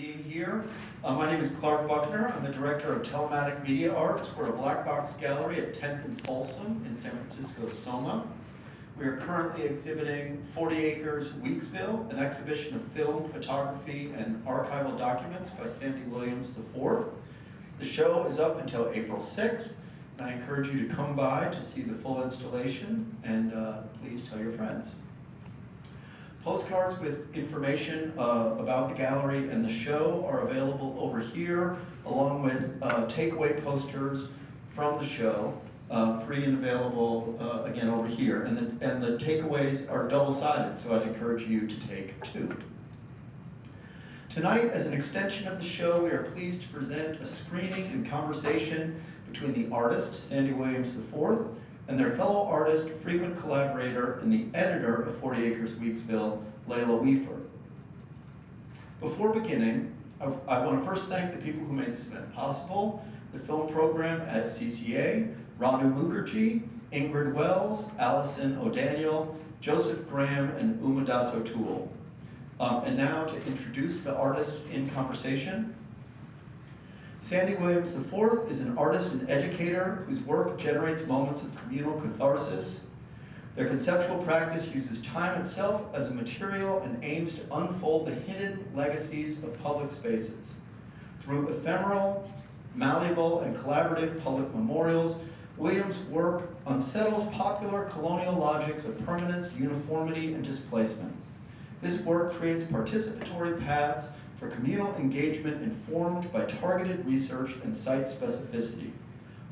being here. My name is Clark Buckner. I'm the Director of Telematic Media Arts. We're a black box gallery at 10th and Folsom in San Francisco, Soma. We are currently exhibiting 40 Acres Weeksville, an exhibition of film, photography, and archival documents by Sandy Williams IV. The show is up until April 6th, and I encourage you to come by to see the full installation, and please tell your friends. Postcards with information about the gallery and the show are available over here, along with takeaway posters from the show, free and available again over here. And the takeaways are double-sided, so I'd encourage you to take two. Tonight, as an extension of the show, we are pleased to present a screening and conversation between the artist, Sandy Williams IV, and their fellow artist, frequent collaborator, and the editor of 40 Acres Weeksville, Leila Weefur. Before beginning, I want to first thank the people who made this event possible, the film program at CCA, Ranu Mukherjee, Ingrid Wells, Allison O'Daniel, Joseph Graham, and Umadas O'Toole. And now to introduce the artists in conversation. Sandy Williams IV is an artist and educator whose work generates moments of communal catharsis. Their conceptual practice uses time itself as a material and aims to unfold the hidden legacies of public spaces. Through ephemeral, malleable, and collaborative public memorials, Williams' work unsettles popular colonial logics of permanence, uniformity, and displacement. This work creates participatory paths for communal engagement informed by targeted research and site specificity,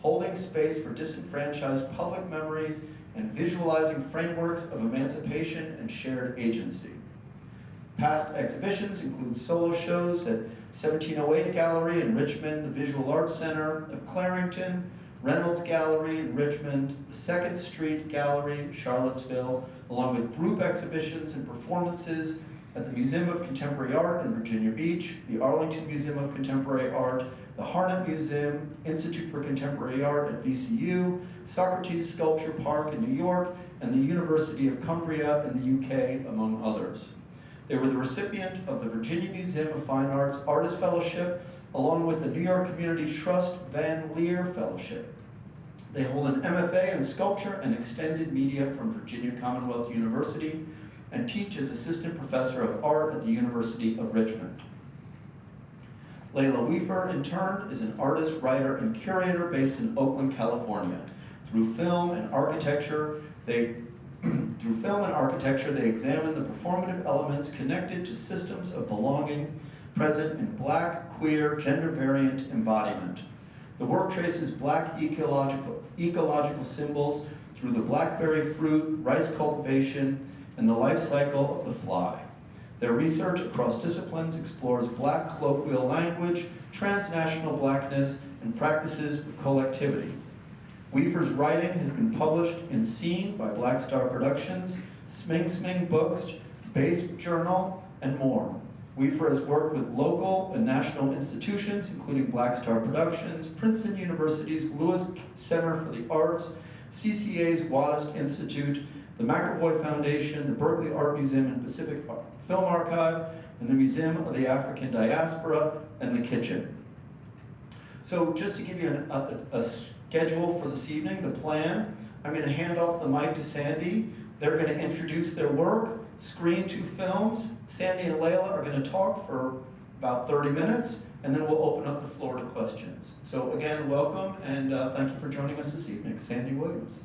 holding space for disenfranchised public memories and visualizing frameworks of emancipation and shared agency. Past exhibitions include solo shows at 1708 Gallery in Richmond, the Visual Arts Center of Clarington, Reynolds Gallery in Richmond, the 2nd Street Gallery, Charlottesville, along with group exhibitions and performances at the Museum of Contemporary Art in Virginia Beach, the Arlington Museum of Contemporary Art, the Harnett Museum, Institute for Contemporary Art at VCU, Socrates Sculpture Park in New York, and the University of Cumbria in the UK, among others. They were the recipient of the Virginia Museum of Fine Arts Artist Fellowship, along with the New York Community Trust Van Leer Fellowship. They hold an MFA in Sculpture and Extended Media from Virginia Commonwealth University, and teach as Assistant Professor of Art at the University of Richmond. Leila Weefur, in turn, is an artist, writer, and curator based in Oakland, California. Through film and architecture, they examine the performative elements connected to systems of belonging present in Black, queer, gender-variant embodiment. The work traces Black ecological symbols through the blackberry fruit, rice cultivation, and the life cycle of the fly. Their research across disciplines explores Black colloquial language, transnational Blackness, and practices of collectivity. Weefur's writing has been published in Scene by Black Star Productions, Sming Sming Books, Base Journal, and more. Weefur has worked with local and national institutions, including Black Star Productions, Princeton University's Lewis Center for the Arts, CCA's Wadist Institute, the McAvoy Foundation, the Berkeley Art Museum and Pacific Film Archive, and the Museum of the African Diaspora, and the Kitchen. So just to give you a schedule for this evening, the plan, I'm going to hand off the mic to Sandy. They're going to introduce their work, screen 2 films. Sandy and Leila are going to talk for about 30 minutes, and then we'll open up the floor to questions. So again, welcome, and thank you for joining us this evening. Sandy Williams.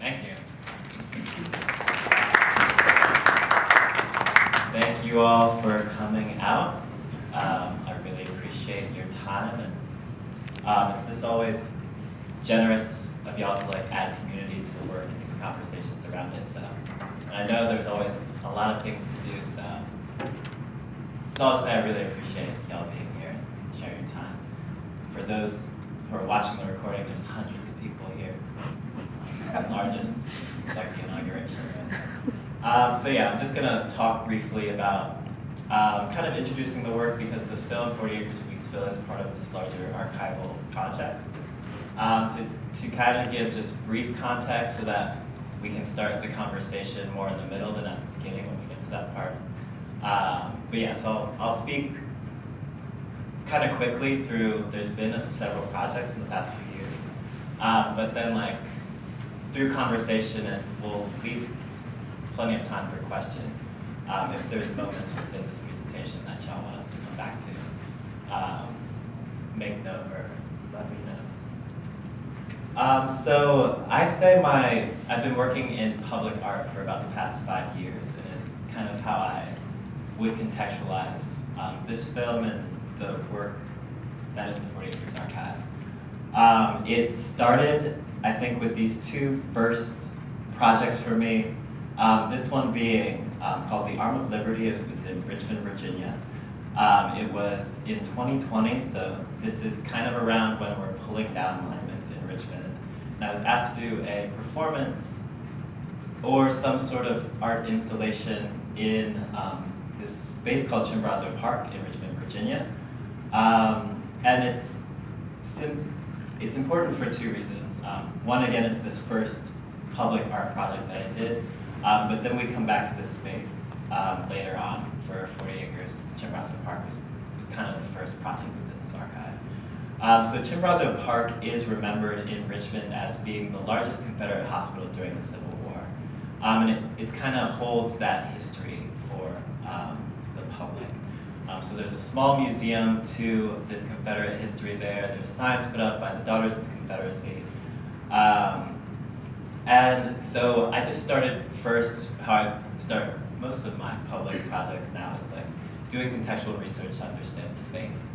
Thank you. Thank you all for coming out. I really appreciate your time, and it's just always generous of y'all to add community to the work and to the conversations around it. So, and I know there's always a lot of things to do. So, I'll say I really appreciate y'all being here and sharing your time. For those who are watching the recording, there's hundreds of people here. It's the largest executive inauguration. So yeah, I'm just gonna talk briefly about kind of introducing the work, because the film 40 Acres Weeksville is part of this larger archival project. So to kind of give just brief context so that we can start the conversation more in the middle than at the beginning when we get to that part. But yeah, so I'll speak kind of quickly through, there's been several projects in the past few years, but then like through conversation, and we'll leave plenty of time for questions. If there's moments within this presentation that y'all want us to come back to, make note or let me know. So I say I've been working in public art for about the past 5 years, and it's kind of how I would contextualize this film and the work that is the 40 Acres Archive. It started, I think, with these two first projects for me. This one being called The Arm of Liberty. It was in Richmond, Virginia. It was in 2020, so this is kind of around when we're pulling down monuments in Richmond. And I was asked to do a performance or some sort of art installation in this space called Chimborazo Park in Richmond, Virginia. And it's important for two reasons. One, again, it's this first public art project that I did, but then we come back to this space later on for 40 Acres. Chimborazo Park was kind of the first project within this archive. So Chimborazo Park is remembered in Richmond as being the largest Confederate hospital during the Civil War. And it kind of holds that history for the public. So there's a small museum to this Confederate history there. There's signs put up by the Daughters of the Confederacy. And so I just started first, how I start most of my public projects now is like doing contextual research to understand the space.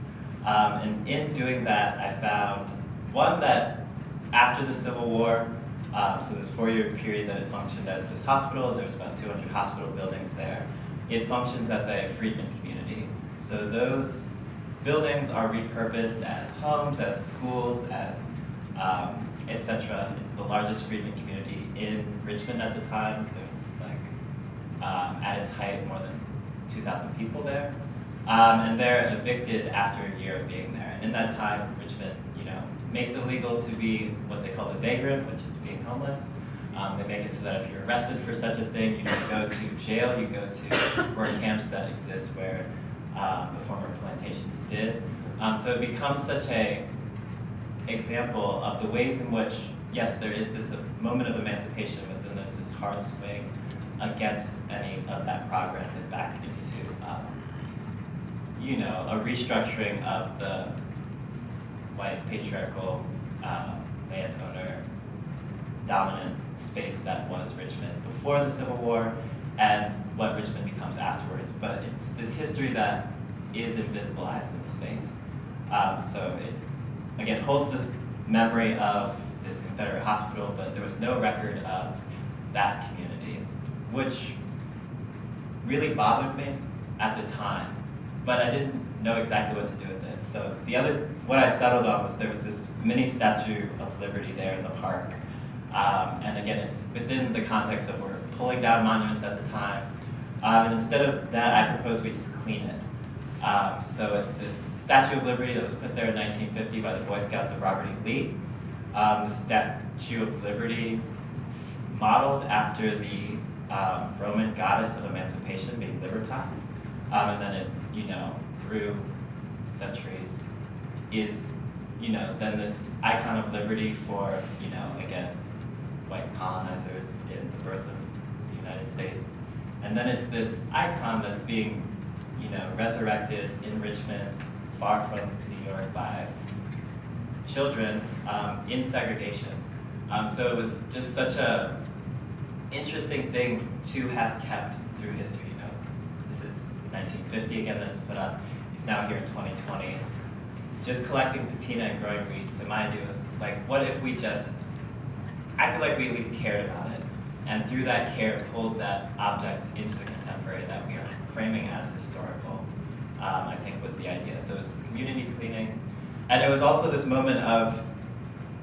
And in doing that, I found one that after the Civil War, so this 4-year period that it functioned as this hospital, there was about 200 hospital buildings there. It functions as a Freedmen community. So those buildings are repurposed as homes, as schools, as etc. It's the largest Freedmen community in Richmond at the time. There's like, at its height, more than 2,000 people there. And they're evicted after a year of being there. And in that time, Richmond, makes it illegal to be what they call a vagrant, which is being homeless. They make it so that if you're arrested for such a thing, you can go to jail, you go to work camps that exist where the former plantations did. So it becomes such a example of the ways in which, yes, there is this moment of emancipation, but then there's this hard swing against any of that progress and back into, a restructuring of the white patriarchal landowner dominant space that was Richmond before the Civil War and what Richmond becomes afterwards. But it's this history that is invisibilized in the space. So it, again, holds this memory of this Confederate hospital, but there was no record of that community, which really bothered me at the time, but I didn't know exactly what to do with it. So what I settled on was there was this mini Statue of Liberty there in the park. And again, it's within the context of we're pulling down monuments at the time. And instead of that, I propose we just clean it. So it's this Statue of Liberty that was put there in 1950 by the Boy Scouts of Robert E. Lee. The Statue of Liberty modeled after the Roman goddess of emancipation, being Libertas. And then it, through centuries is, then this icon of liberty for, again, white colonizers in the birth of the United States. And then it's this icon that's being, resurrected in Richmond, far from New York, by children in segregation. So it was just such a interesting thing to have kept through history. This is 1950 again that it's put up. It's now here in 2020. Just collecting patina and growing weeds. So my idea was like, what if we just acted like we at least cared about it, and through that care pulled that object into the contemporary that we are framing as historical. I think was the idea. So it was this community cleaning, and it was also this moment of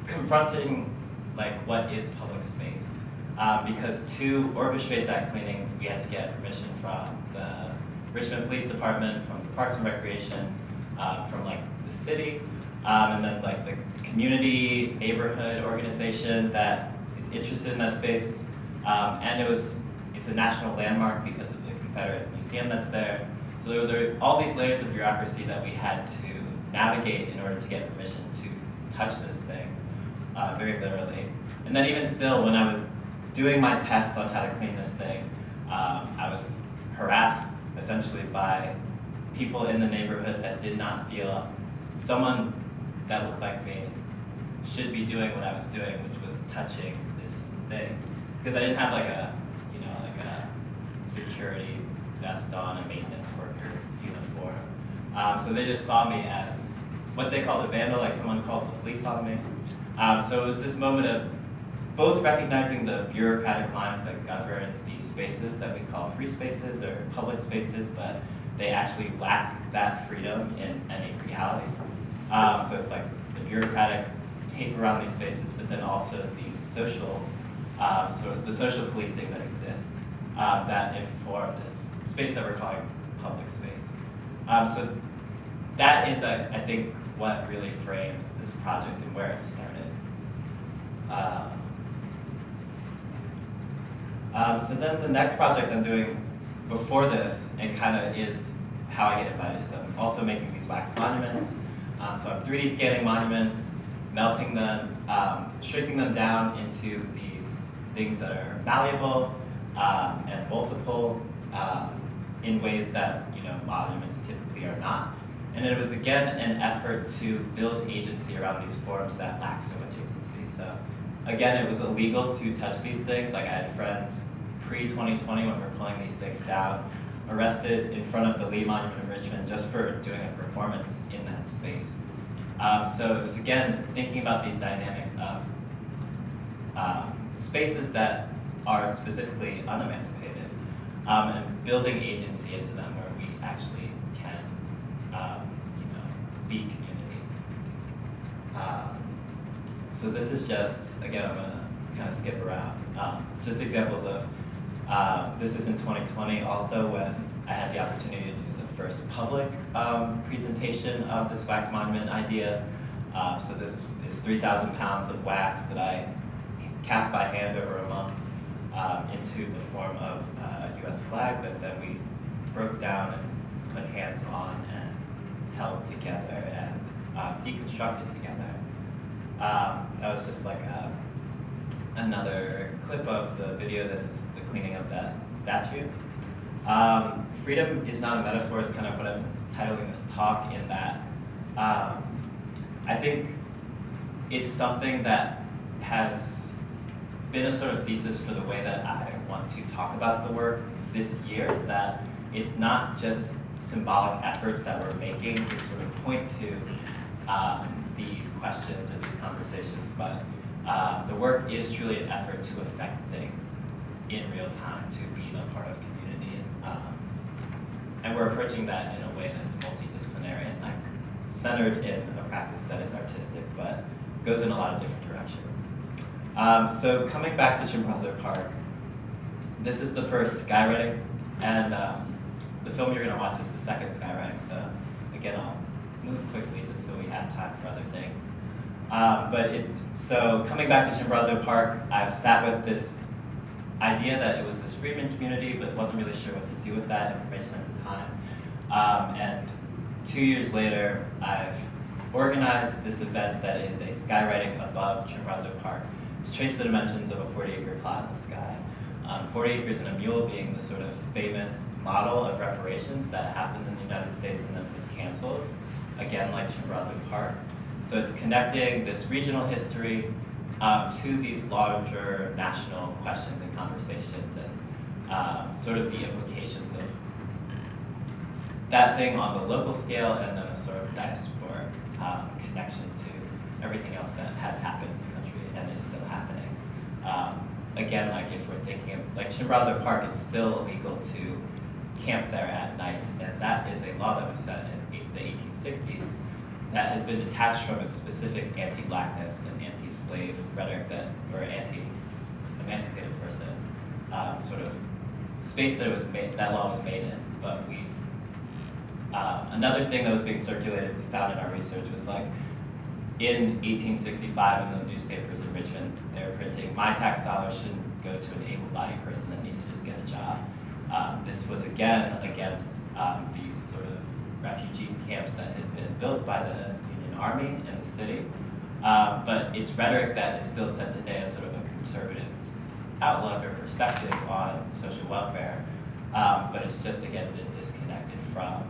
confronting like what is public space, because to orchestrate that cleaning, we had to get permission from the Richmond Police Department, from the Parks and Recreation, from like the city, and then like the community neighborhood organization that is interested in that space. And it was it's a national landmark because of the Confederate Museum that's there. So there were all these layers of bureaucracy that we had to navigate in order to get permission to touch this thing, very literally. And then even still, when I was doing my tests on how to clean this thing, I was harassed essentially by people in the neighborhood that did not feel someone that looked like me should be doing what I was doing, which was touching this thing. Because I didn't have like a security vest on, a maintenance worker uniform. So they just saw me as what they called a vandal, like someone called the police on me. So it was this moment of both recognizing the bureaucratic lines that govern these spaces that we call free spaces or public spaces, but they actually lack that freedom in any reality. So it's like the bureaucratic tape around these spaces, but then also the social, the social policing that exists that inform this space that we're calling public space. So that is, I think, what really frames this project and where it started. So then the next project I'm doing before this, and kind of is how I get invited, is I'm also making these wax monuments. So I'm 3D scanning monuments, melting them, shrinking them down into these things that are malleable and multiple in ways that monuments typically are not. And it was again an effort to build agency around these forms that lack so much agency. So again, it was illegal to touch these things. Like I had friends pre-2020 when we were pulling these things down, arrested in front of the Lee Monument in Richmond just for doing a performance in that space. So it was again thinking about these dynamics of spaces that are specifically unemancipated and building agency into them where we actually can be community. So this is just, again, I'm gonna kind of skip around. Just examples of, this is in 2020 also when I had the opportunity to do the first public presentation of this wax monument idea. So this is 3,000 pounds of wax that I cast by hand over a month into the form of a US flag that then we broke down and put hands on and held together and deconstructed together. That was just like another clip of the video that is the cleaning of that statue. Freedom is not a metaphor is kind of what I'm titling this talk in that I think it's something that has been a sort of thesis for the way that I want to talk about the work this year, is that it's not just symbolic efforts that we're making to sort of point to these questions or these conversations, but the work is truly an effort to affect things in real time, to be a part of community. And we're approaching that in a way that's multidisciplinary and like centered in a practice that is artistic, but goes in a lot of different directions. So coming back to Chimborazo Park, this is the first skywriting, and the film you're gonna watch is the second skywriting, so again, I'll move quickly just so we have time for other things. So coming back to Chimborazo Park, I've sat with this idea that it was this Freedmen community, but wasn't really sure what to do with that information at the time. And 2 years later, I've organized this event that is a skywriting above Chimborazo Park to trace the dimensions of a 40-acre plot in the sky. 40 acres and a mule being the sort of famous model of reparations that happened in the United States and then was canceled, again like Chimborazo Park. So it's connecting this regional history to these larger national questions and conversations and sort of the implications of that thing on the local scale and then a sort of diasporic connection to everything else that has happened in the country and is still happening. Again, like if we're thinking of, like Chimborazo Park, it's still illegal to camp there at night, and that is a law that was set in the 1860s that has been detached from its specific anti-blackness and anti-slave rhetoric that, or anti-emancipated person, sort of space that it was made, that law was made in. But we, another thing that was being circulated, we found in our research, was like, in 1865 in the newspapers in Richmond, they were printing, "My tax dollars shouldn't go to an able-bodied person that needs to just get a job. This was again against these sort of refugee camps that had been built by the Union Army in the city. But it's rhetoric that is still set today as sort of a conservative outlook or perspective on social welfare. But it's just, again, been disconnected from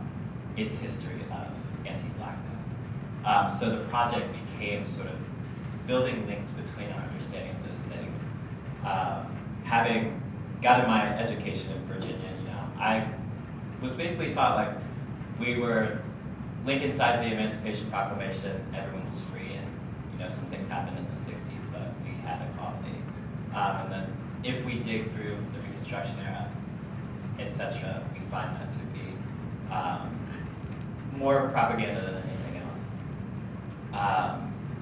its history of anti-Blackness. So the project became sort of building links between our understanding of those things. Having gotten my education in Virginia, I was basically taught, like, we were Lincoln signed the Emancipation Proclamation, everyone was free, and some things happened in the 60s, but we had equality. And then if we dig through the Reconstruction era, etc., we find that to be more propaganda than anything else.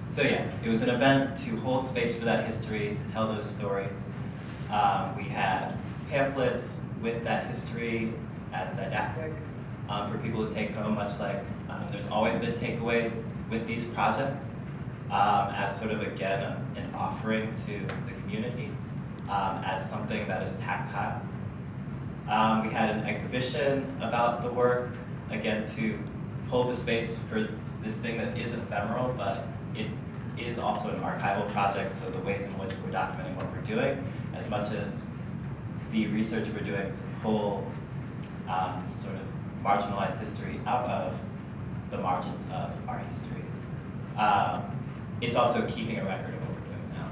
So yeah, it was an event to hold space for that history, to tell those stories. We had pamphlets with that history as didactic for people to take home, much like there's always been takeaways with these projects as sort of, again, an offering to the community as something that is tactile. We had an exhibition about the work, again, to hold the space for this thing that is ephemeral, but it is also an archival project, so the ways in which we're documenting what we're doing, as much as the research we're doing to pull this sort of marginalized history out of the margins of our histories. It's also keeping a record of what we're doing now.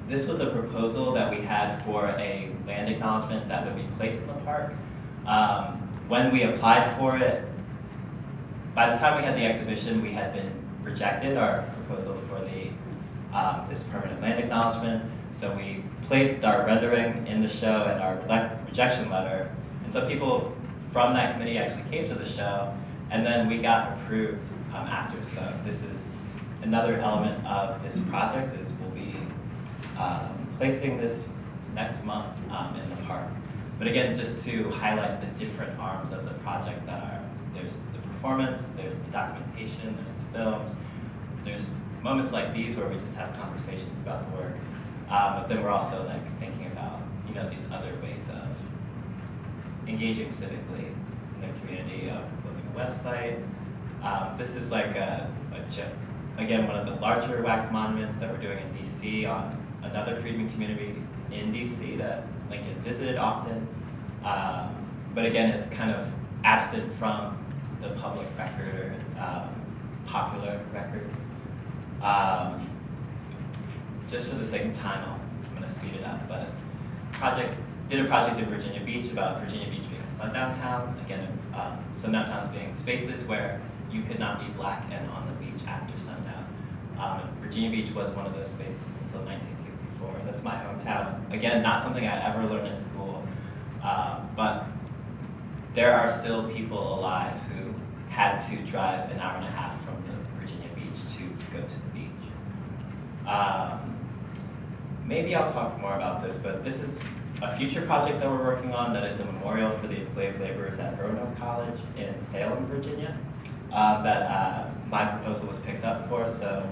This was a proposal that we had for a land acknowledgement that would be placed in the park. When we applied for it, by the time we had the exhibition, we had been rejected, our proposal for the this permanent land acknowledgement. So we placed our rendering in the show and our rejection letter. And so people from that committee actually came to the show, and then we got approved after. So this is another element of this project, is we'll be placing this next month in the park. But again, just to highlight the different arms of the project that are, there's the performance, there's the documentation, there's the films, there's moments like these where we just have conversations about the work. But then we're also thinking about these other ways of engaging civically in the community, of building a website. This is again, one of the larger wax monuments that we're doing in DC on another Freedmen community in DC that Lincoln visited often. But again, it's kind of absent from the public record or popular record. Just for the sake of time, I'm going to speed it up, but did a project in Virginia Beach about Virginia Beach being a sundown town. Again, sundown towns being spaces where you could not be Black and on the beach after sundown. Virginia Beach was one of those spaces until 1964. That's my hometown. Again, not something I ever learned in school, but there are still people alive who had to drive an hour and a half from the Virginia Beach to go to the beach. Maybe I'll talk more about this, but this is a future project that we're working on that is a memorial for the enslaved laborers at Roanoke College in Salem, Virginia, that my proposal was picked up for. So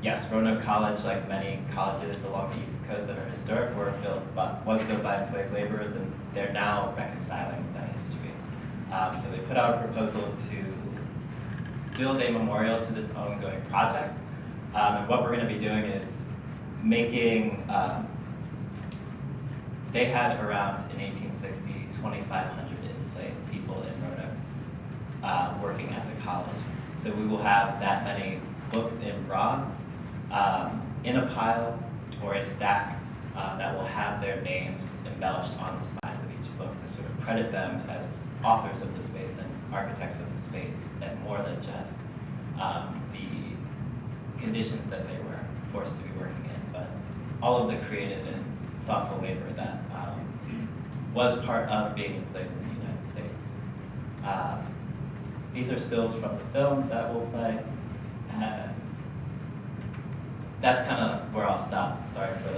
yes, Roanoke College, like many colleges along the East Coast that are historic, was built by enslaved laborers, and they're now reconciling that history. So they put out a proposal to build a memorial to this ongoing project. And what we're going to be doing is making, they had around, in 1860, 2,500 enslaved people in Roanoke working at the college. So we will have that many books in bronze in a pile or a stack that will have their names embellished on the spines of each book to sort of credit them as authors of the space and architects of the space, and more than just the conditions that they were forced to be working in, but all of the creative and thoughtful labor that was part of being enslaved in the United States. These are stills from the film that we'll play, and that's kind of where I'll stop. Sorry for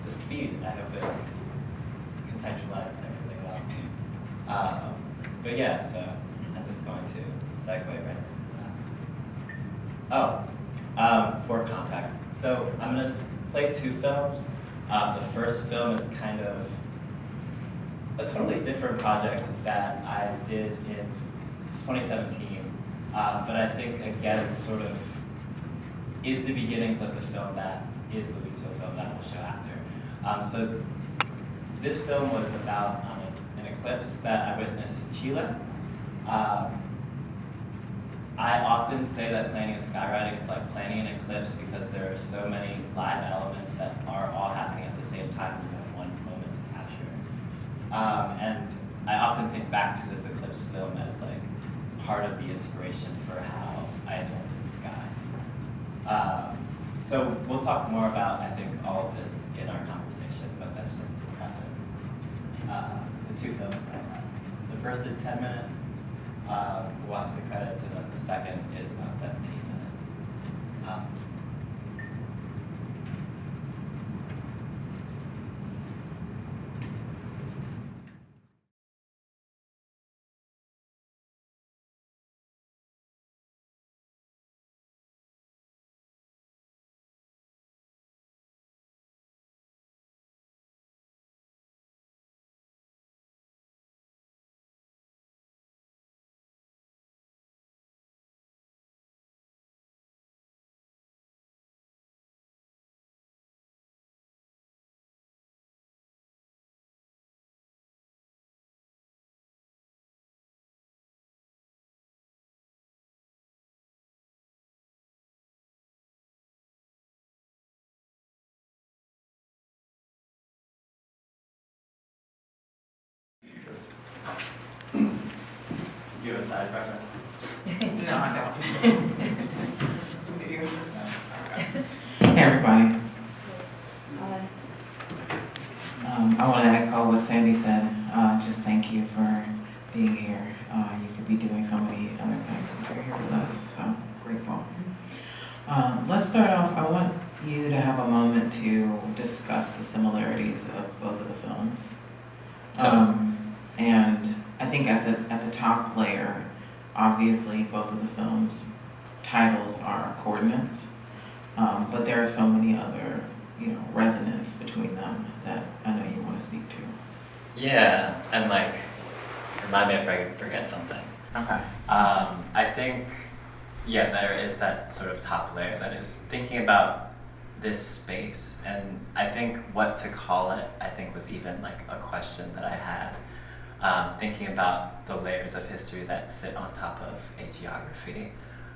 the speed. I hope it contextualized everything well. But yeah, so I'm just going to segue right into that. For context. So I'm going to play two films. The first film is kind of a totally different project that I did in 2017, but I think again it sort of is the beginnings of the film that is the Weeksville film that we'll show after. So this film was about an eclipse that I witnessed in Chile. I often say that planning a skywriting is like planning an eclipse because there are so many live elements that are all happening at the same time in one moment to capture. And I often think back to this eclipse film as like part of the inspiration for how I interpret the sky. So we'll talk more about, I think, all of this in our conversation, but that's just to preface the two films that I have. The first is 10 minutes. We'll watch the credits, and then the second is about 17 minutes. Do you have a side preference? No, I don't. Do you? No? Hey, everybody. I want to echo what Sandy said. Just thank you for being here. You could be doing so many other things, but you're here with us, so grateful. Let's start off. I want you to have a moment to discuss the similarities of both of the films. And I think at the top layer, obviously both of the films' titles are coordinates, but there are so many other, resonance between them that I know you want to speak to. Yeah, and like, remind me if I forget something. Okay. I think, yeah, there is that sort of top layer that is thinking about this space, and I think what to call it, I think was even like a question that I had. Thinking about the layers of history that sit on top of a geography.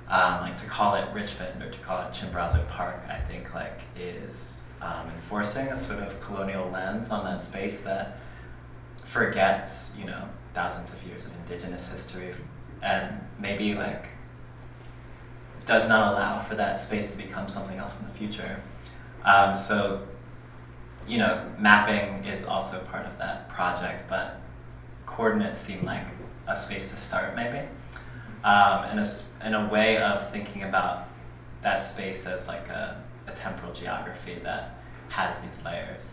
Like to call it Richmond or to call it Chimborazo Park, I think like is enforcing a sort of colonial lens on that space that forgets, thousands of years of indigenous history and maybe like does not allow for that space to become something else in the future. So, mapping is also part of that project, but coordinates seem like a space to start, maybe, in a way of thinking about that space as like a temporal geography that has these layers.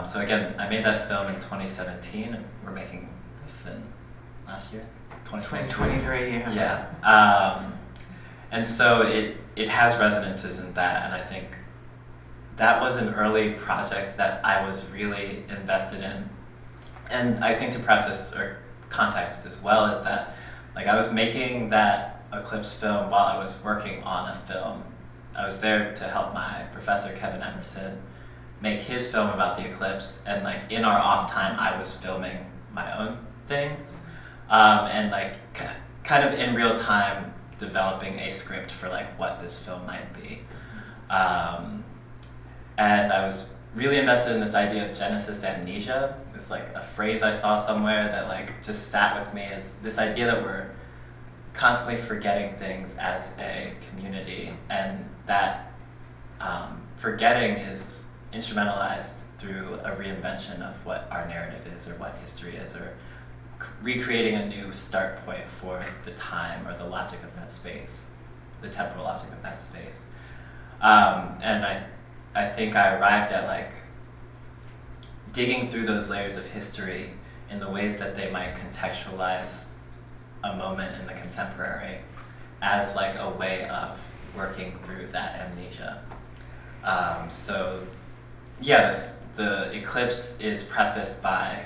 So again, I made that film in 2017, and we're making this in last year, 2023, yeah. Yeah, and so it has resonances in that, and I think that was an early project that I was really invested in. And I think to preface or context as well is that like I was making that eclipse film while I was working on a film. I was there to help my professor Kevin Emerson make his film about the eclipse, and like in our off time I was filming my own things, and like kind of in real time developing a script for like what this film might be. And I was really invested in this idea of Genesis amnesia. It's like a phrase I saw somewhere that like just sat with me as this idea that we're constantly forgetting things as a community, and that forgetting is instrumentalized through a reinvention of what our narrative is or what history is, or recreating a new start point for the time or the logic of that space, the temporal logic of that space. And I think I arrived at like digging through those layers of history in the ways that they might contextualize a moment in the contemporary as like a way of working through that amnesia. So yeah, the eclipse is prefaced by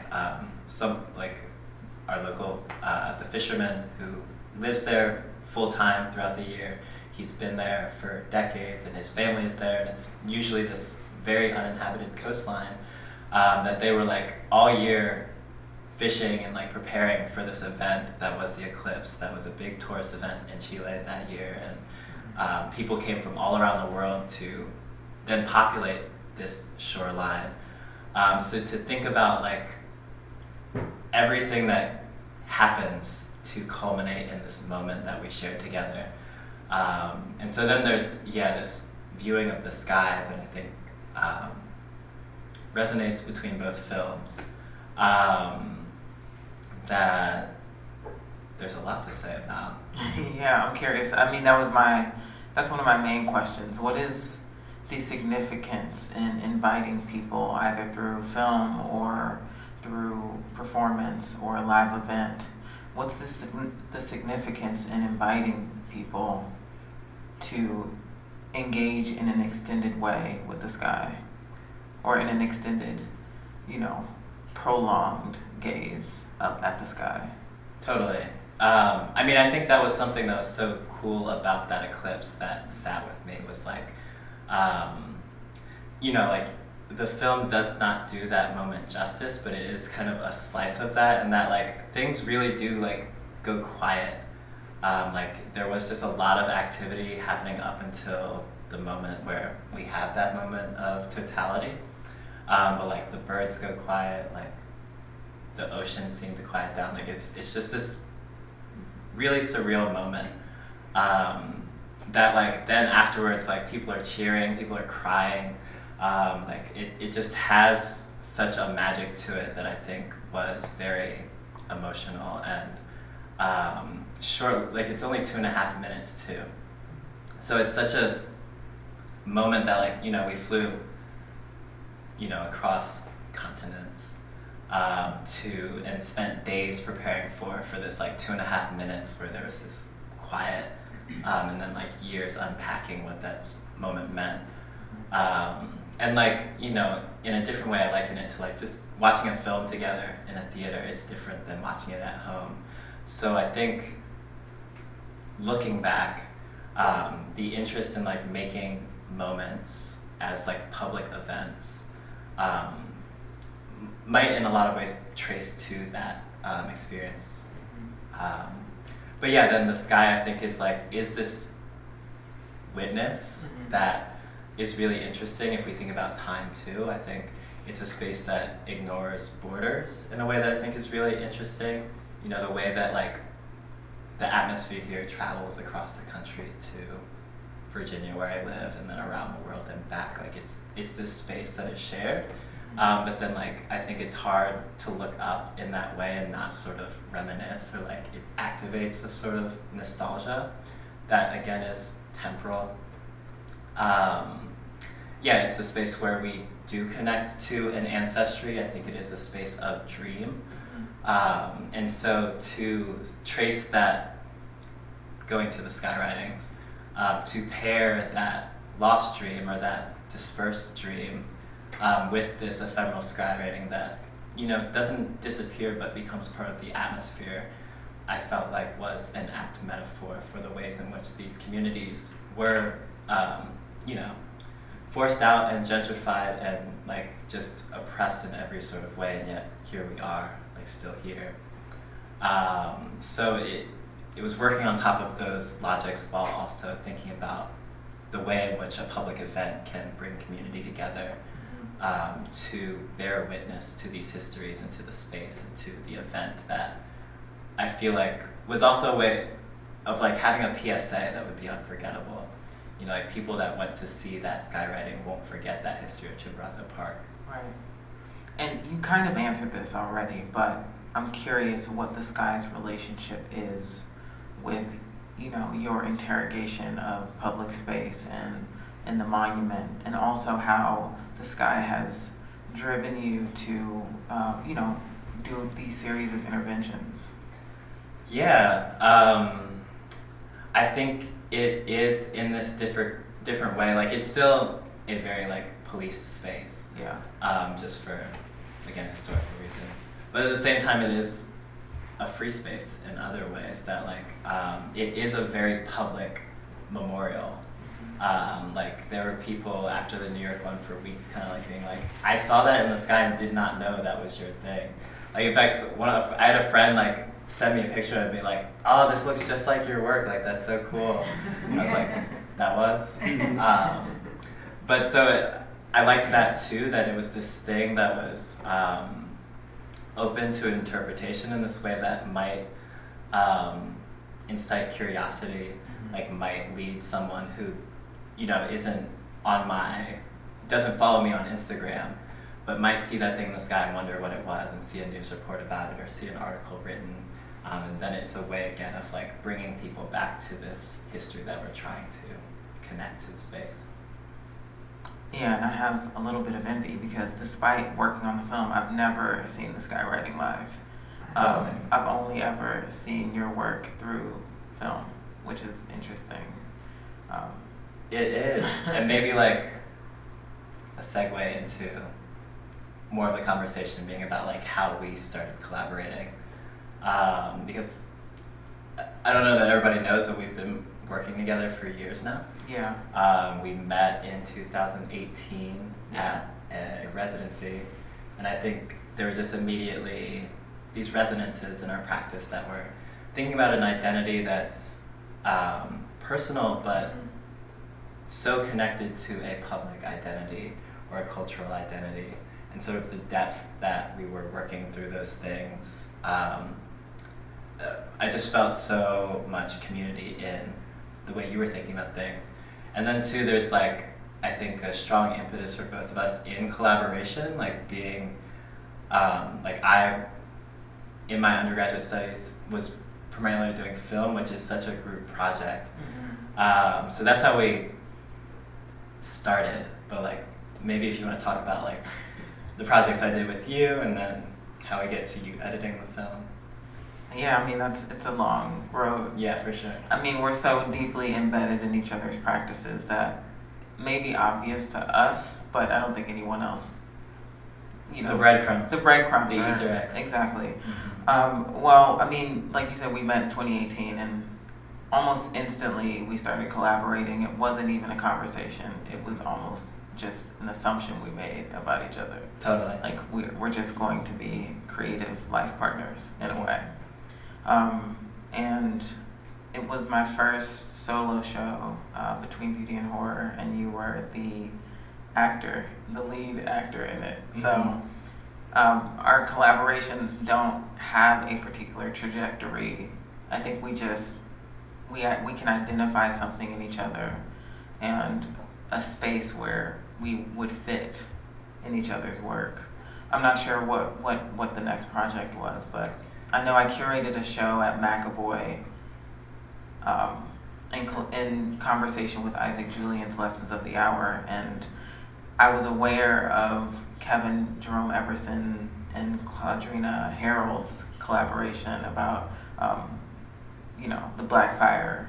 some like our local the fisherman who lives there full time throughout the year. He's been there for decades, and his family is there, and it's usually this very uninhabited coastline that they were like all year fishing and like preparing for this event that was the eclipse. That was a big tourist event in Chile that year, and people came from all around the world to then populate this shoreline. So to think about like everything that happens to culminate in this moment that we shared together. And so then there's, this viewing of the sky that I think resonates between both films. That there's a lot to say about. Yeah, I'm curious. I mean, that's one of my main questions. What is the significance in inviting people either through film or through performance or a live event? What's the significance in inviting people to engage in an extended way with the sky, or in an extended, prolonged gaze up at the sky? Totally. I mean, I think that was something that was so cool about that eclipse that sat with me, was like, like the film does not do that moment justice, but it is kind of a slice of that, and that like things really do like go quiet. Like there was just a lot of activity happening up until the moment where we have that moment of totality. But like the birds go quiet, like the ocean seemed to quiet down. Like it's just this really surreal moment. That like then afterwards, like people are cheering, people are crying. Like it just has such a magic to it that I think was very emotional and short. Like it's only 2.5 minutes too, so it's such a moment that like we flew across continents and spent days preparing for this like 2.5 minutes where there was this quiet, and then like years unpacking what that moment meant. And like, in a different way, I liken it to like just watching a film together in a theater is different than watching it at home. So I think looking back, the interest in like making moments as like public events might in a lot of ways trace to that experience. But yeah, then the sky I think is this witness that is really interesting if we think about time too. I think it's a space that ignores borders in a way that I think is really interesting. The way that like the atmosphere here travels across the country to Virginia where I live and then around the world and back. Like it's this space that is shared. But then like I think it's hard to look up in that way and not sort of reminisce, or like it activates a sort of nostalgia that again is temporal. It's a space where we do connect to an ancestry. I think it is a space of dream. And so to trace that, going to the skywritings, to pair that lost dream or that dispersed dream with this ephemeral skywriting that doesn't disappear but becomes part of the atmosphere, I felt like was an apt metaphor for the ways in which these communities were forced out and gentrified and like just oppressed in every sort of way, and yet here we are, like still here. So it was working on top of those logics while also thinking about the way in which a public event can bring community together, to bear witness to these histories and to the space and to the event that I feel like was also a way of like having a PSA that would be unforgettable. Like people that went to see that skywriting won't forget that history of Chimborazo Park. Right. And you kind of answered this already, but I'm curious what the sky's relationship is with, your interrogation of public space and the monument, and also how the sky has driven you to, do these series of interventions. Yeah, I think it is in this different way. Like it's still a very like policed space. Yeah. Just for, again, historical reasons. But at the same time, it is a free space in other ways that like, it is a very public memorial. Like there were people after the New York one for weeks kind of like being like, I saw that in the sky and did not know that was your thing. Like in fact, I had a friend like send me a picture and be like, oh, this looks just like your work, like that's so cool. And I was like, that was? But so I liked that too, that it was this thing that was open to interpretation in this way that might incite curiosity, like might lead someone who, you know, doesn't follow me on Instagram, but might see that thing in the sky and wonder what it was and see a news report about it or see an article written. And then it's a way again of like bringing people back to this history that we're trying to connect to the space. Yeah, and I have a little bit of envy because despite working on the film, I've never seen the skywriting live. Totally. I've only ever seen your work through film, which is interesting. It is, and maybe like a segue into more of the conversation being about like how we started collaborating. Because I don't know that everybody knows that we've been working together for years now. Yeah. We met in 2018 at a residency, and I think there were just immediately these resonances in our practice that we're thinking about an identity that's personal but so connected to a public identity or a cultural identity, and sort of the depth that we were working through those things. I just felt so much community in the way you were thinking about things. And then too, there's like, I think a strong impetus for both of us in collaboration, like being, like I, in my undergraduate studies, was primarily doing film, which is such a group project. So that's how we started, but like, maybe if you want to talk about like the projects I did with you and then how we get to you editing the film. Yeah, I mean, it's a long road. Yeah, for sure. I mean, we're so deeply embedded in each other's practices that may be obvious to us, but I don't think anyone else, you know. The breadcrumbs. The breadcrumbs. The Easter eggs. Exactly. Well, I mean, like you said, we met in 2018 and almost instantly we started collaborating. It wasn't even a conversation. It was almost just an assumption we made about each other. Totally. Like we're just going to be creative life partners in a way. And it was my first solo show between Beauty and Horror, and you were the lead actor in it. So our collaborations don't have a particular trajectory. I think we can identify something in each other and a space where we would fit in each other's work. I'm not sure what the next project was, but I know I curated a show at McAvoy in conversation with Isaac Julian's Lessons of the Hour, and I was aware of Kevin Jerome Everson and Claudrina Harold's collaboration about the Blackfire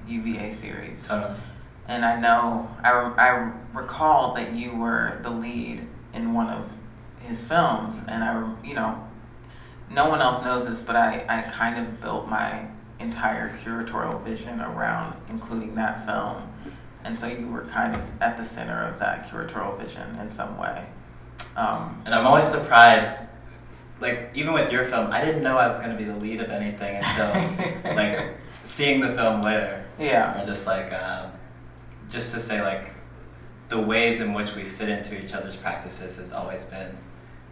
UVA series. Totally. And I recall that you were the lead in one of his films, and no one else knows this, but I kind of built my entire curatorial vision around including that film. And so you were kind of at the center of that curatorial vision in some way. And I'm always surprised, like even with your film, I didn't know I was going to be the lead of anything until like seeing the film later. Yeah. Or just like, just to say like, the ways in which we fit into each other's practices has always been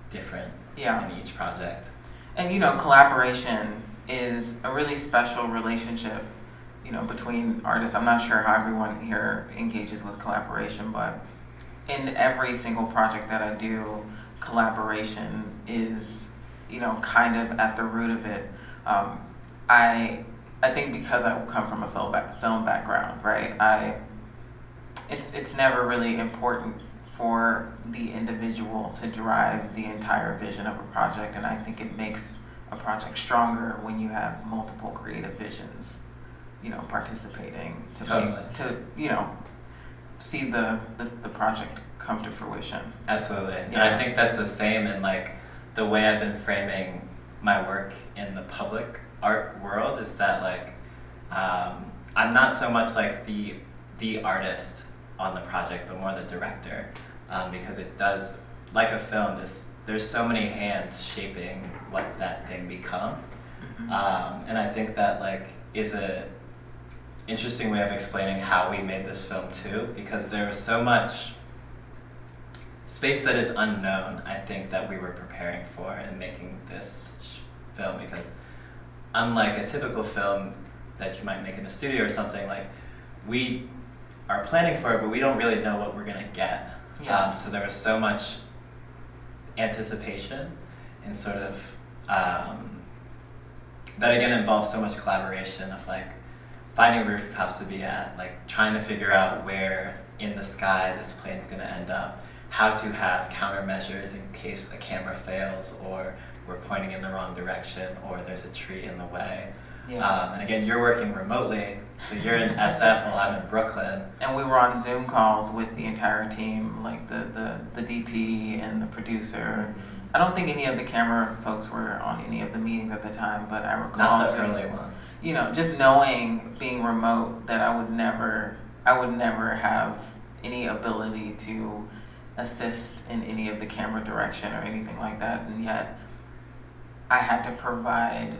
different in each project. And collaboration is a really special relationship, between artists. I'm not sure how everyone here engages with collaboration, but in every single project that I do, collaboration is, kind of at the root of it. I think because I come from a film background, right? It's never really important for the individual to drive the entire vision of a project, and I think it makes a project stronger when you have multiple creative visions, participating to see the project come to fruition. Absolutely. And Yeah. I think that's the same in like the way I've been framing my work in the public art world is that like I'm not so much like the artist on the project, but more the director, because it does, like a film, just there's so many hands shaping what that thing becomes. And I think that like is a interesting way of explaining how we made this film too, because there was so much space that is unknown, I think, that we were preparing for in making this film, because unlike a typical film that you might make in a studio or something, like we are planning for it, but we don't really know what we're gonna get. Yeah. So there was so much anticipation and sort of that again involves so much collaboration of like finding rooftops to be at, like trying to figure out where in the sky this plane's gonna end up, how to have countermeasures in case a camera fails or we're pointing in the wrong direction or there's a tree in the way. Yeah. And again, you're working remotely, so you're in SF while I'm in Brooklyn. And we were on Zoom calls with the entire team, like the DP and the producer. I don't think any of the camera folks were on any of the meetings at the time, but I recall Not the just, early ones. you know, just knowing being remote that I would never have any ability to assist in any of the camera direction or anything like that, and yet I had to provide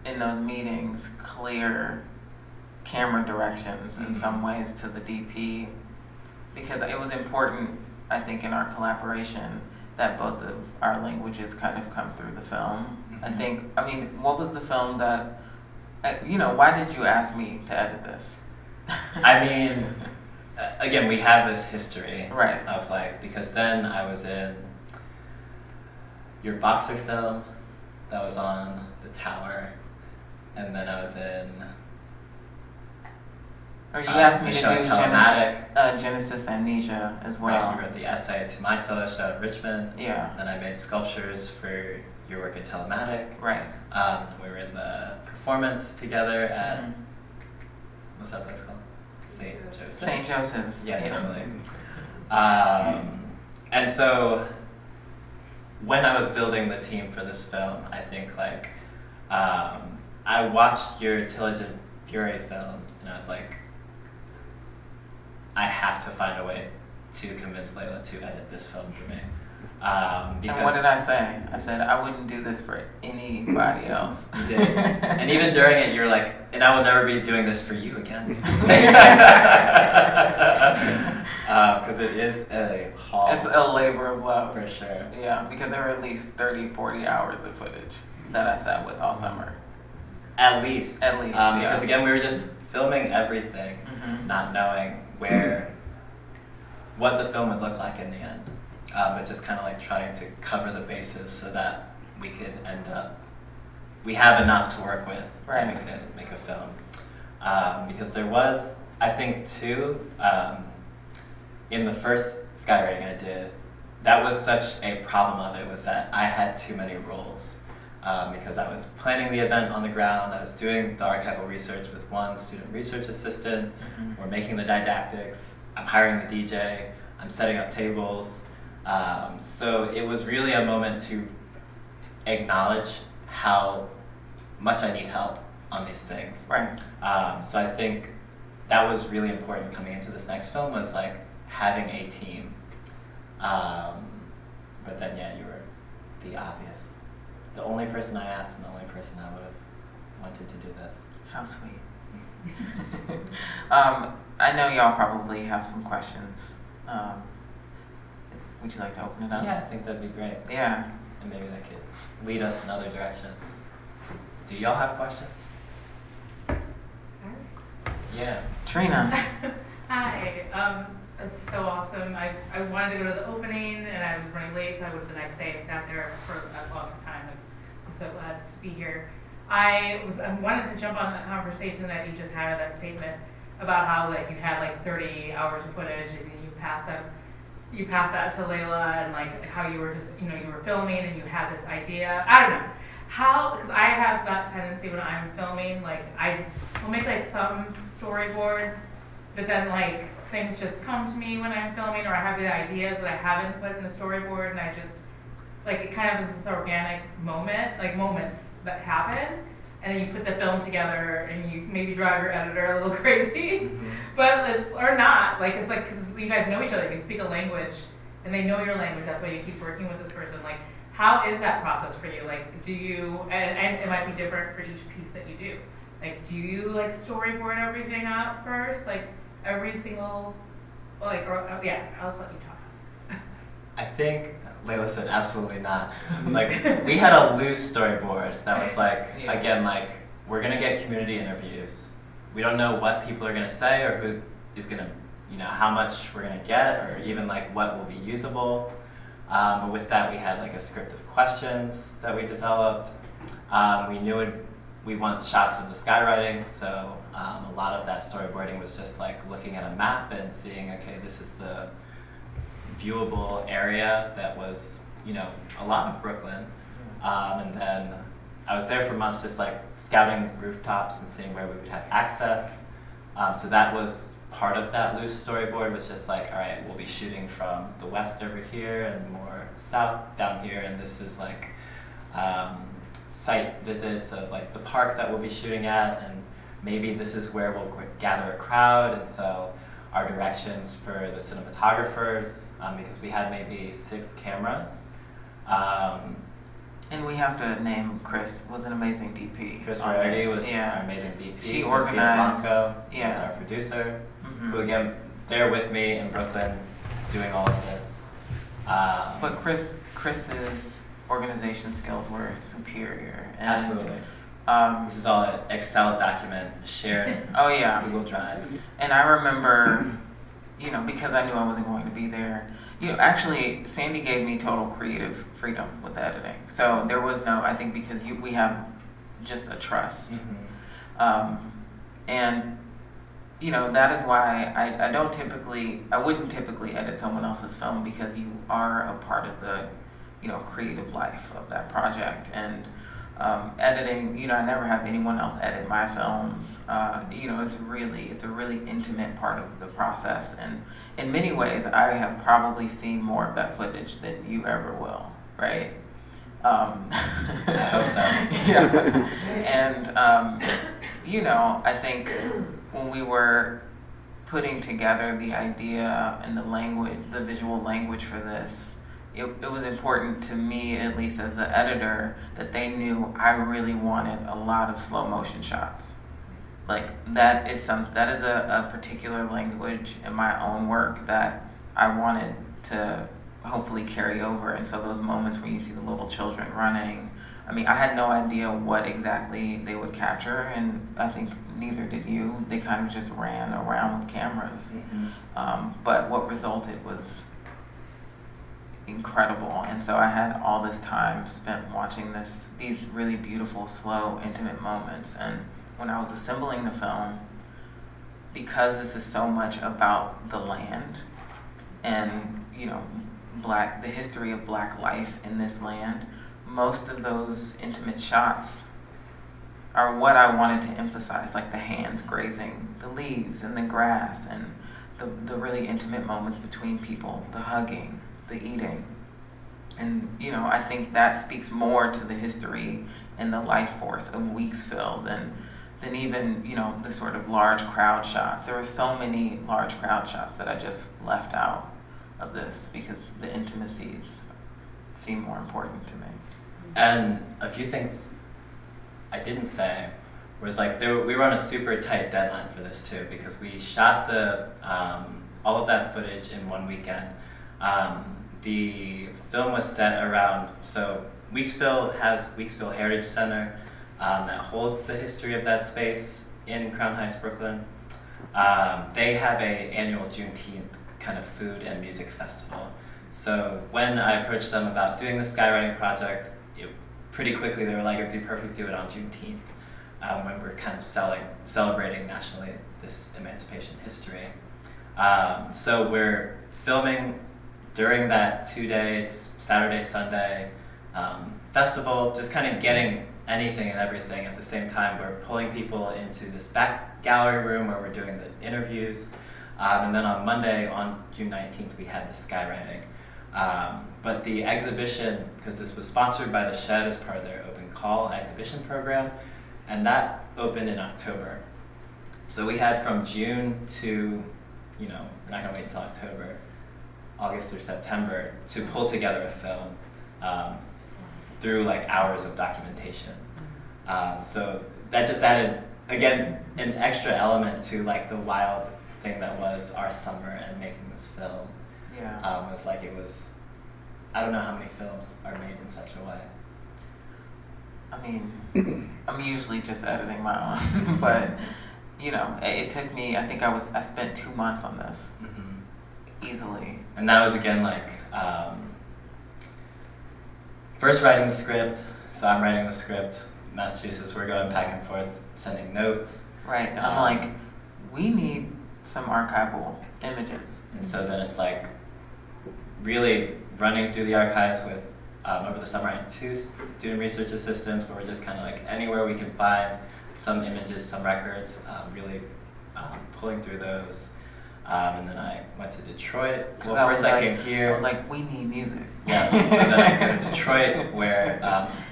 in those meetings clear camera directions in some ways to the DP, because it was important, I think, in our collaboration that both of our languages kind of come through the film. I mean, what was the film that, why did you ask me to edit this? I mean, again, we have this history Right. of like, because then I was in your boxer film that was on the tower, and then I was in Or you asked me the to show do Telematic. Genesis Amnesia as well. Right, you wrote the essay to my solo show at Richmond. Yeah. Then I made sculptures for your work at Telematic. Right. We were in the performance together at, what's that place called? St. Joseph's. St. Joseph's. Yeah, totally. And so when I was building the team for this film, I think like I watched your Tillage and Fury film, and I was like, I have to find a way to convince Leila to edit this film for me. Because And what did I say? I said I wouldn't do this for anybody else. You did. And even during it, you're like, and I will never be doing this for you again. Because it is a haul. It's a labor of love. For sure. Yeah, because there were at least 30, 40 hours of footage that I sat with all summer. At least. At least, yeah. Because again, we were just filming everything, not knowing what the film would look like in the end. But just kind of like trying to cover the bases so that we could we have enough to work with, and we could make a film. Because there was, I think too, in the first skywriting I did, that was such a problem of it, was that I had too many roles. Because I was planning the event on the ground, I was doing the archival research with one student research assistant, we're making the didactics, I'm hiring the DJ, I'm setting up tables. So it was really a moment to acknowledge how much I need help on these things. Right. So I think that was really important coming into this next film, was like having a team. But then yeah, you were the obvious. The only person I asked and the only person I would have wanted to do this. How sweet. I know y'all probably have some questions. Would you like to open it up? Yeah, I think that'd be great. Yeah. And maybe that could lead us another direction. Do y'all have questions? Yeah. Trina. Hi. It's so awesome. I wanted to go to the opening and I was running late, so I went the next day and sat there for a long time. I'm so glad to be here. I wanted to jump on a conversation that you just had, that statement about how like you had like 30 hours of footage and you passed that to Leila, and like how you were just, you were filming and you had this idea. I don't know how, because I have that tendency when I'm filming, like I will make like some storyboards, but then like things just come to me when I'm filming, or I have the ideas that I haven't put in the storyboard, and I just, like, it kind of is this organic moment, like moments that happen, and then you put the film together, and you maybe drive your editor a little crazy, but it's, or not, like, it's like, because you guys know each other, you speak a language, and they know your language, that's why you keep working with this person, like, how is that process for you? Like, do you, and it might be different for each piece that you do. Like, do you, like, storyboard everything out first? Like, every single, like, or, yeah, I'll just let you talk. I think Leila said absolutely not. Like, we had a loose storyboard that was like, again, like, we're gonna get community interviews. We don't know what people are gonna say or who is gonna, you know, how much we're gonna get or even like what will be usable. But with that, we had like a script of questions that we developed. We knew we want shots of the skywriting, so a lot of that storyboarding was just like looking at a map and seeing, okay, this is the viewable area that was, you know, a lot of Brooklyn. And then I was there for months just like scouting rooftops and seeing where we would have access. So that was part of that loose storyboard, was just like, all right, we'll be shooting from the west over here and more south down here, and this is like site visits of like the park that we'll be shooting at, and maybe this is where we'll gather a crowd, and so our directions for the cinematographers, because we had maybe 6 cameras. And we have to name Chris was an amazing DP. Chris Rarity was our amazing DP. She Sophia organized. Blanco was our producer, who again, they're with me in Brooklyn doing all of this. But Chris's organization skills were superior. And, absolutely. This is all an Excel document shared oh yeah. Google Drive. And I remember, you know, because I knew I wasn't going to be there, you know, actually Sandy gave me total creative freedom with the editing. So there was no, I think because we have just a trust. And, you know, that is why I wouldn't typically edit someone else's film, because you are a part of the, you know, creative life of that project. And editing, you know, I never have anyone else edit my films. You know, it's a really intimate part of the process, and in many ways, I have probably seen more of that footage than you ever will, right? I hope so. Yeah, and you know, I think when we were putting together the idea and the language, the visual language for this, it was important to me, at least as the editor, that they knew I really wanted a lot of slow motion shots. Like that is a particular language in my own work that I wanted to hopefully carry over. And so those moments where you see the little children running, I mean, I had no idea what exactly they would capture, and I think neither did you. They kind of just ran around with cameras. But what resulted was incredible. And so I had all this time spent watching these really beautiful, slow, intimate moments. And when I was assembling the film, because this is so much about the land and, you know, the history of Black life in this land, most of those intimate shots are what I wanted to emphasize, like the hands grazing the leaves and the grass, and the really intimate moments between people, the hugging, the eating. And, you know, I think that speaks more to the history and the life force of Weeksville than even, you know, the sort of large crowd shots. There were so many large crowd shots that I just left out of this because the intimacies seem more important to me. And a few things I didn't say was like we were on a super tight deadline for this too, because we shot all of that footage in one weekend. The film was set around, so Weeksville has Weeksville Heritage Center that holds the history of that space in Crown Heights, Brooklyn. They have an annual Juneteenth kind of food and music festival. So when I approached them about doing the skywriting project, pretty quickly they were like, it'd be perfect to do it on Juneteenth, when we're kind of celebrating nationally this emancipation history. So we're filming during that 2-day, it's Saturday, Sunday festival, just kind of getting anything and everything at the same time. We're pulling people into this back gallery room where we're doing the interviews. And then on Monday, on June 19th, we had the skywriting. But the exhibition, because this was sponsored by the Shed as part of their open call exhibition program, and that opened in October. So we had from June to, we're not gonna wait until October, August through September to pull together a film through like hours of documentation. So that just added, again, an extra element to like the wild thing that was our summer and making this film. Yeah. I don't know how many films are made in such a way. I mean, I'm usually just editing my own, but it took me. I think I spent 2 months on this, easily. And that was again like first writing the script. So I'm writing the script. Massachusetts, we're going back and forth, sending notes. Right, and I'm like, we need some archival images. And so then it's like really running through the archives with, over the summer I had 2 student research assistants where we're just kind of like anywhere we can find some images, some records, really pulling through those. And then I went to Detroit. Well, first I came here. I was like, we need music. Yeah, so then I go to Detroit where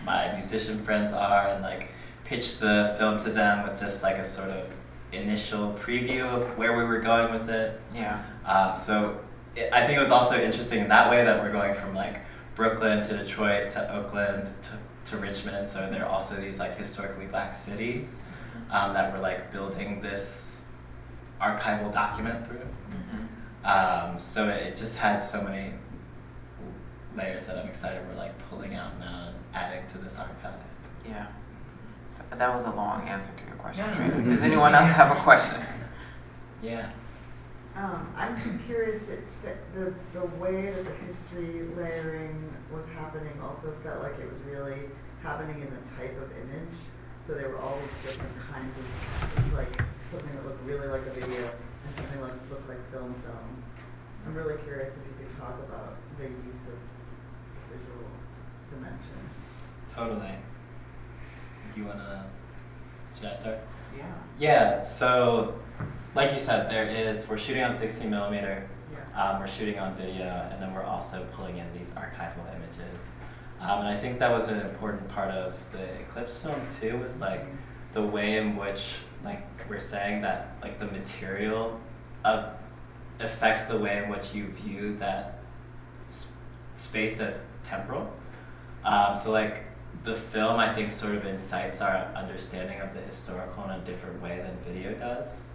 my musician friends are and like pitched the film to them with just like a sort of initial preview of where we were going with it. Yeah. I think it was also interesting in that way that we're going from like Brooklyn to Detroit to Oakland to Richmond. So there are also these like historically black cities that were like building this archival document through. So it just had so many layers that I'm excited we're like pulling out now and adding to this archive. Yeah. That was a long answer to your question, Yeah. Trina. Does anyone else have a question? Yeah. I'm just curious if the way that the history layering was happening also felt like it was really happening in the type of image. So there were all these different kinds of, like something that looked really like a video and something like looked like film. I'm really curious if you could talk about the use of visual dimension. Totally. Should I start? Yeah. Yeah, so like you said, we're shooting on 16 millimeter, Yeah. we're shooting on video, and then we're also pulling in these archival images. And I think that was an important part of the Eclipse film too, was like the way in which, like we're saying that like the material affects the way in which you view that space as temporal. So like the film, I think, sort of incites our understanding of the historical in a different way than video does.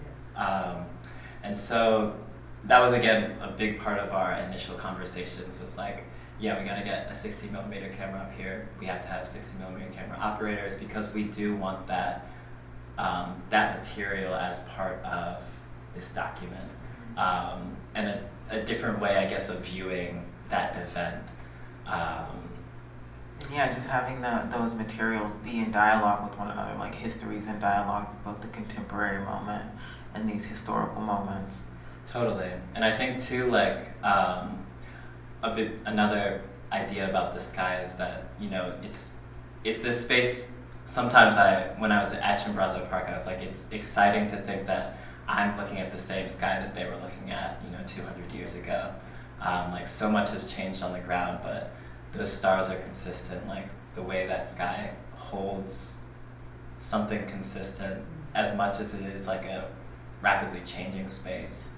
And so that was, again, a big part of our initial conversations was like, yeah, we gotta get a 60 millimeter camera up here. We have to have 60 millimeter camera operators because we do want that, that material as part of this document. And a different way, I guess, of viewing that event. Yeah, just having those materials be in dialogue with one another, like histories in dialogue, both the contemporary moment and these historical moments. Totally. And I think too, like, another idea about the sky is that, it's this space. Sometimes when I was at Chimborazo Park, I was like, it's exciting to think that I'm looking at the same sky that they were looking at, 200 years ago. Like so much has changed on the ground, but those stars are consistent. Like the way that sky holds something consistent as much as it is like a rapidly changing space.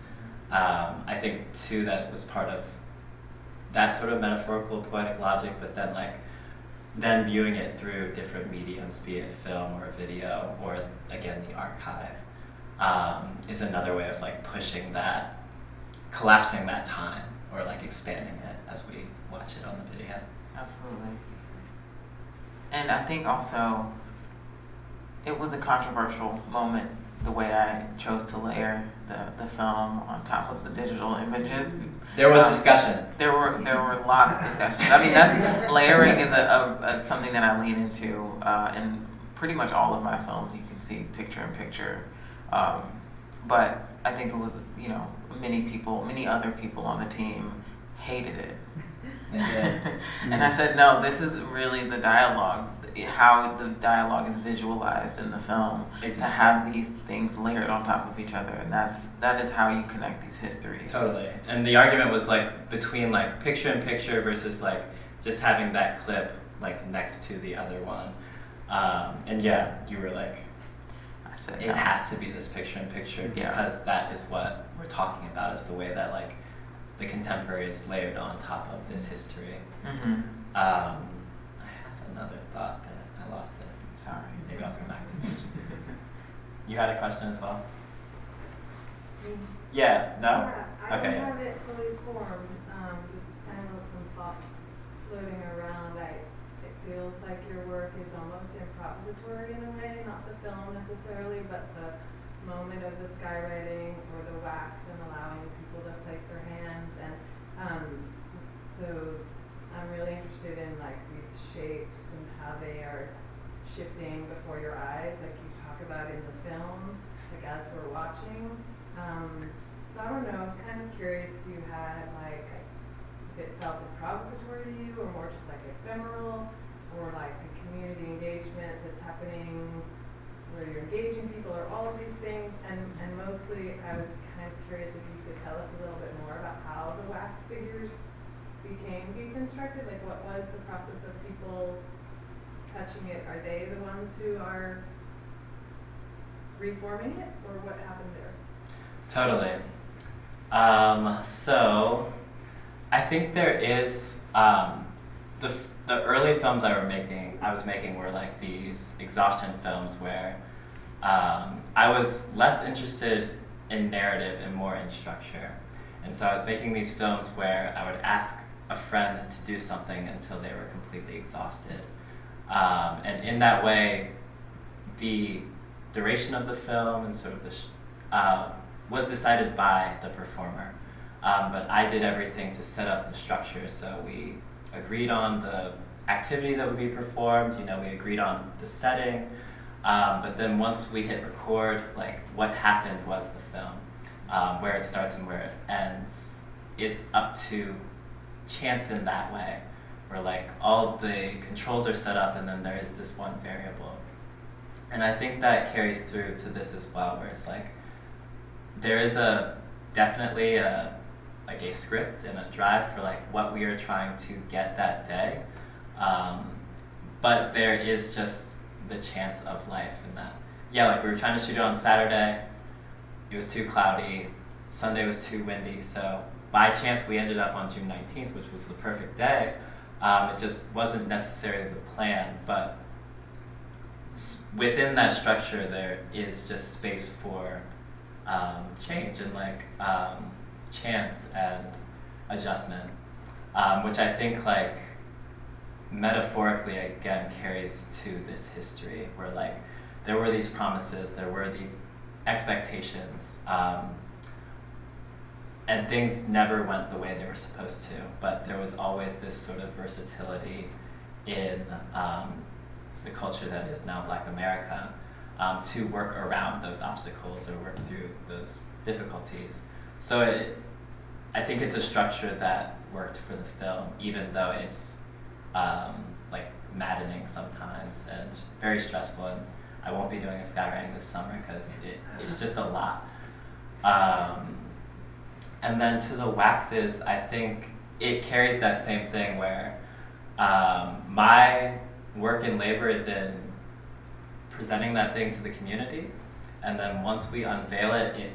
I think too that was part of that sort of metaphorical poetic logic, but then viewing it through different mediums, be it film or video or again the archive, is another way of like pushing that, collapsing that time or like expanding it as we watch it on the video. Absolutely. And I think also it was a controversial moment the way I chose to layer the film on top of the digital images. There was discussion. There were lots of discussions. I mean, layering is a something that I lean into in pretty much all of my films. You can see picture in picture, but I think it was many other people on the team hated it. And I said, no, this is really the dialogue. how the dialogue is visualized in the film, to have these things layered on top of each other, and that is how you connect these histories. Totally. And the argument was like between like picture in picture versus like just having that clip like next to the other one. And yeah, you were like, I said it no. has to be this picture in picture because that is what we're talking about, is the way that like the contemporary is layered on top of this history. Mm-hmm. I had another thought that I lost it. Sorry. Maybe I'll come back to it. You had a question as well? Yeah, no? Yeah, I Okay. don't have it fully formed. This is kind of some thoughts floating around. It feels like your work is almost improvisatory in a way, not the film necessarily, but the moment of the skywriting or the wax and allowing people to place their hands. And so I'm really interested in like these shapes and how they are shifting before your eyes, like you talk about in the film, like as we're watching. So I don't know, I was kind of curious if you had like, if it felt improvisatory to you or more just like ephemeral, or like a community engagement that's happening where you're engaging people, or all of these things. And mostly I was kind of curious if you could tell us a little bit more about how the wax figures became deconstructed, like what was the process of people touching it? Are they the ones who are reforming it, or what happened there? Totally. So I think there is the early films I was making were like these exhaustion films where I was less interested in narrative and more in structure. And so I was making these films where I would ask a friend to do something until they were completely exhausted. And in that way, the duration of the film and sort of the was decided by the performer. But I did everything to set up the structure. So we agreed on the activity that would be performed, we agreed on the setting. But then once we hit record, like what happened was the film. Where it starts and where it ends is up to chance in that way, where like all the controls are set up and then there is this one variable. And I think that carries through to this as well, where it's like there is definitely a script and a drive for like what we are trying to get that day, but there is just the chance of life in that. Yeah, like we were trying to shoot it on Saturday, it was too cloudy, Sunday was too windy, so by chance we ended up on June 19th, which was the perfect day. It just wasn't necessarily the plan, but within that structure there is just space for change and like chance and adjustment, which I think like metaphorically again carries to this history where like there were these promises, there were these expectations, and things never went the way they were supposed to, but there was always this sort of versatility in the culture that is now Black America, to work around those obstacles or work through those difficulties. So I think it's a structure that worked for the film, even though it's like maddening sometimes and very stressful, and I won't be doing a skywriting this summer because it's just a lot. And then to the waxes, I think it carries that same thing where my work and labor is in presenting that thing to the community, and then once we unveil it,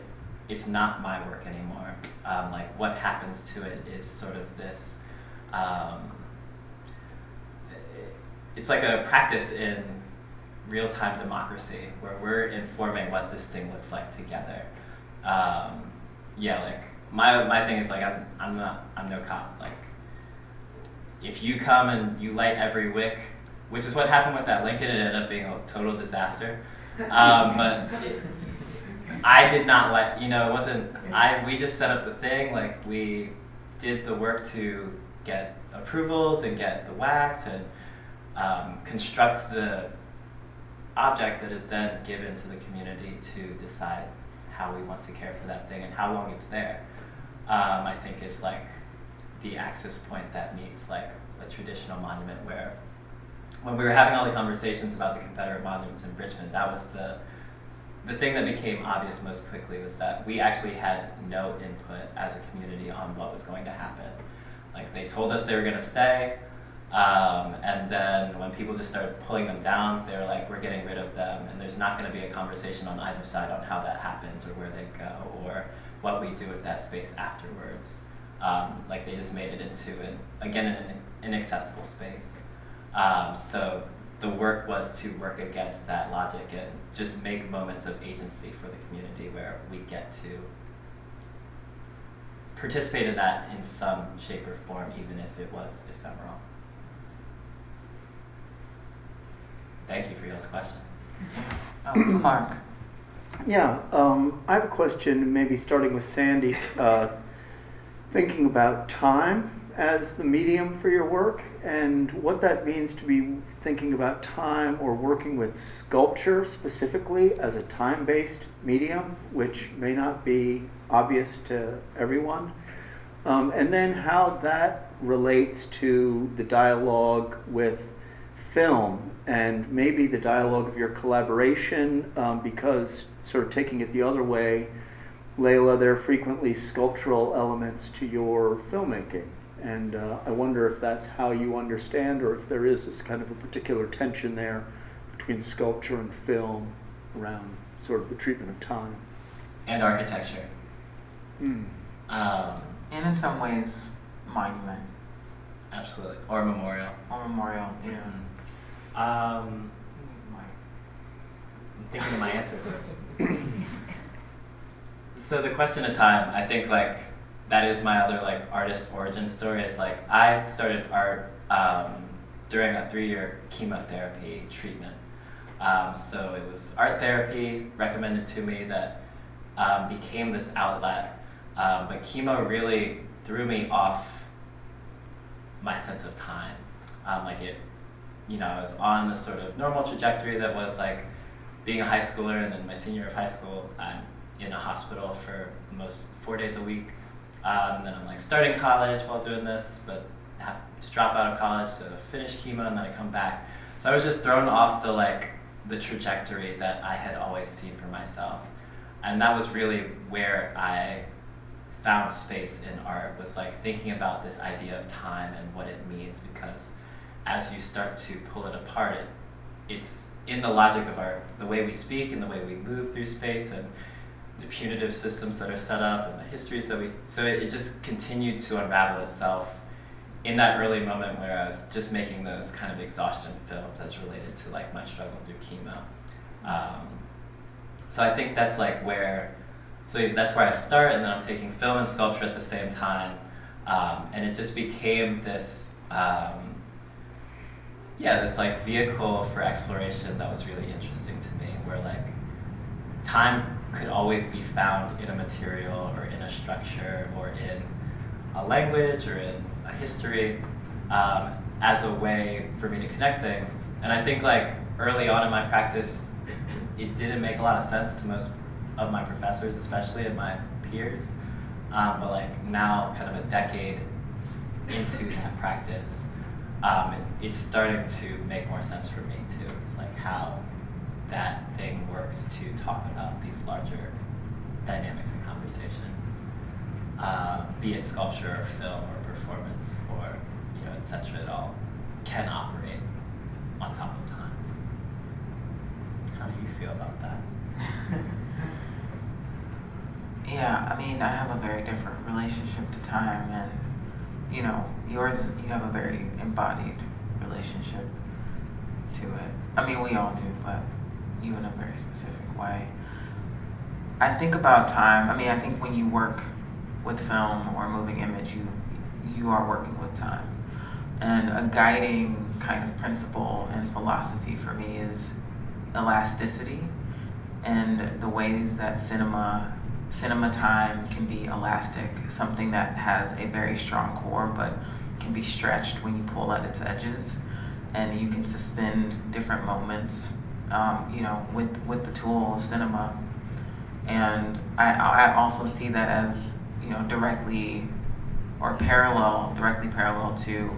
it's not my work anymore. Like what happens to it is sort of this, it's like a practice in real-time democracy where we're informing what this thing looks like together. Yeah, like my thing is like I'm no cop. Like if you come and you light every wick, which is what happened with that Lincoln, it ended up being a total disaster. But I did not like, it wasn't, we just set up the thing, like we did the work to get approvals and get the wax and construct the object that is then given to the community to decide how we want to care for that thing and how long it's there. I think it's like the access point that meets like a traditional monument where when we were having all the conversations about the Confederate monuments in Richmond, that was the thing that became obvious most quickly was that we actually had no input as a community on what was going to happen. Like, they told us they were going to stay, and then when people just started pulling them down, they were like, we're getting rid of them, and there's not going to be a conversation on either side on how that happens or where they go or what we do with that space afterwards. Like, they just made it into, an inaccessible space. So the work was to work against that logic and just make moments of agency for the community where we get to participate in that in some shape or form, even if it was ephemeral. Thank you for those questions. Oh, Clark. Yeah, I have a question, maybe starting with Sandy. Thinking about time as the medium for your work and what that means to be thinking about time or working with sculpture specifically as a time-based medium, which may not be obvious to everyone. And then how that relates to the dialogue with film and maybe the dialogue of your collaboration, because sort of taking it the other way, Leila, there are frequently sculptural elements to your filmmaking. And I wonder if that's how you understand, or if there is this kind of a particular tension there between sculpture and film around sort of the treatment of time. And architecture. And in some ways, monument. Absolutely. Or memorial. Or memorial, yeah. I'm thinking of my answer first. So the question of time, I think like that is my other like artist origin story. Is like I started art during a 3-year chemotherapy treatment. So it was art therapy recommended to me that became this outlet. But chemo really threw me off my sense of time. Like it, you know, I was on the sort of normal trajectory that was like being a high schooler, and then my senior year of high school, I'm in a hospital for most 4 days a week. And then I'm like starting college while doing this, but have to drop out of college to finish chemo, and then I come back. So I was just thrown off the trajectory that I had always seen for myself. And that was really where I found space in art, was like thinking about this idea of time and what it means, because as you start to pull it apart, it's in the logic of art, the way we speak and the way we move through space and the punitive systems that are set up and the histories that so it just continued to unravel itself in that early moment where I was just making those kind of exhaustion films as related to like my struggle through chemo. So I think that's like that's where I start, and then I'm taking film and sculpture at the same time. And it just became this, this like vehicle for exploration that was really interesting to me, where like time could always be found in a material or in a structure or in a language or in a history as a way for me to connect things. And I think like early on in my practice, it didn't make a lot of sense to most of my professors, especially, and my peers. But like now, kind of a decade into that practice, it's starting to make more sense for me too. It's like how that thing works to talk about these larger dynamics and conversations, be it sculpture or film or performance or, et cetera. It all can operate on top of time. How do you feel about that? Yeah, I mean, I have a very different relationship to time, and you have a very embodied relationship to it. I mean, we all do, but you in a very specific way. I think about time. I mean, I think when you work with film or moving image, you are working with time. And a guiding kind of principle and philosophy for me is elasticity, and the ways that cinema time can be elastic, something that has a very strong core but can be stretched when you pull at its edges, and you can suspend different moments with the tool of cinema. And I also see that as directly parallel to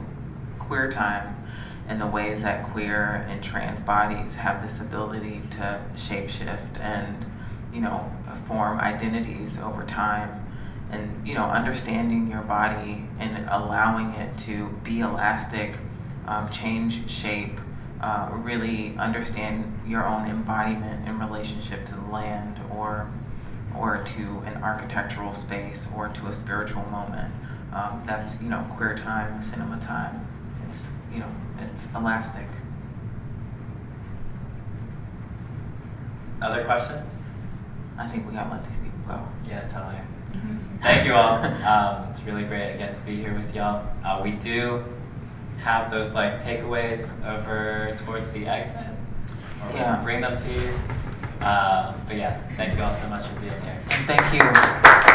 queer time, and the ways that queer and trans bodies have this ability to shapeshift and, you know, form identities over time. And, you know, understanding your body and allowing it to be elastic, change shape, really understand your own embodiment in relationship to the land or to an architectural space or to a spiritual moment. That's, you know, queer time, cinema time. It's, you know, it's elastic. Other questions? I think we gotta let these people go. Yeah, totally. Thank you all. It's really great again to be here with y'all. We do have those like takeaways over towards the exit, or we Yeah. can bring them to you. But yeah, thank you all so much for being here. Thank you.